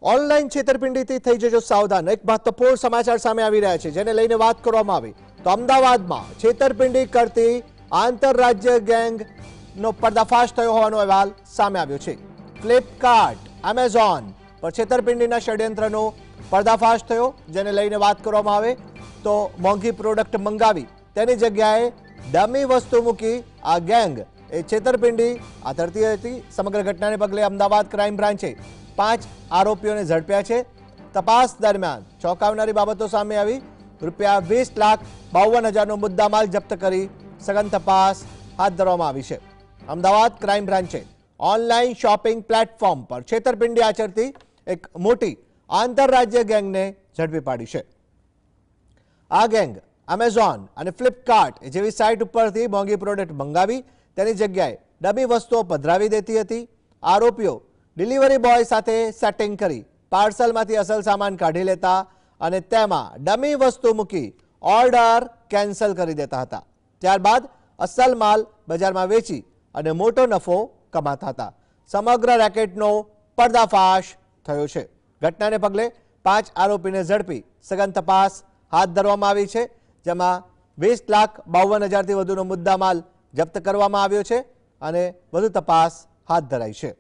Online છેતરપિંડીથી થઈ જજો સાવધાન। એક મહત્વપૂર્ણ સમાચાર સામે આવી રહ્યા છે જેને લઈને વાત કરવામાં આવી તો અમદાવાદમાં છેતરપિંડી કરતી આંતરરાજ્ય ગેંગનો પર્દાફાશ થયો હોવાનો અહેવાલ સામે આવ્યો છે। ફ્લિપકાર્ટ, એમેઝોન પર છેતરપિંડીના ષડયંત્રનો પર્દાફાશ થયો જેને લઈને વાત કરવામાં આવે તો મોંઘી પ્રોડક્ટ મંગાવી તેની જગ્યાએ ડમી વસ્તુ મૂકી આ ગેંગ એ છેતરપિંડી આચરતી હતી। સમગ્ર ઘટનાને પગલે અમદાવાદ ક્રાઇમ બ્રાન્ચે 5 આરોપીઓને ઝડપ્યા છે। તપાસ દરમિયાન ચોંકાવનારી બાબતો સામે આવી। ₹20,52,000નો મુદ્દામાલ જપ્ત કરી સઘન તપાસ હાથ ધરવામાં આવી છે। અમદાવાદ ક્રાઇમ બ્રાન્ચે ઓનલાઈન શોપિંગ પ્લેટફોર્મ પર છેતરપિંડી આચરતી એક મોટી આંતરરાજ્ય ગેંગને ઝડપી પાડી છે। આ ગેંગ એમેઝોન અને ફ્લિપકાર્ટ જેવી સાઇટ ઉપરથી મોંઘી પ્રોડક્ટ મંગાવી તેની જગ્યાએ ડમી વસ્તુઓ પધરાવી દેતી હતી। આરોપીઓ ડિલિવરી બોય સાથે સેટિંગ કરી પાર્સલમાંથી અસલ સામાન કાઢી લેતા અને તેમાં ડમી વસ્તુ મૂકી ઓર્ડર કેન્સલ કરી દેતા હતા। ત્યારબાદ અસલ માલ બજારમાં વેચી અને મોટો નફો કમાતા હતા। સમગ્ર રેકેટનો પર્દાફાશ થયો છે। ઘટનાને પગલે 5 આરોપીને ઝડપી સઘન તપાસ હાથ ધરવામાં આવી છે જેમાં 20,52,000થી વધુનો મુદ્દામાલ જપ્ત કરવામાં આવ્યો છે અને વધુ તપાસ હાથ ધરાઈ છે।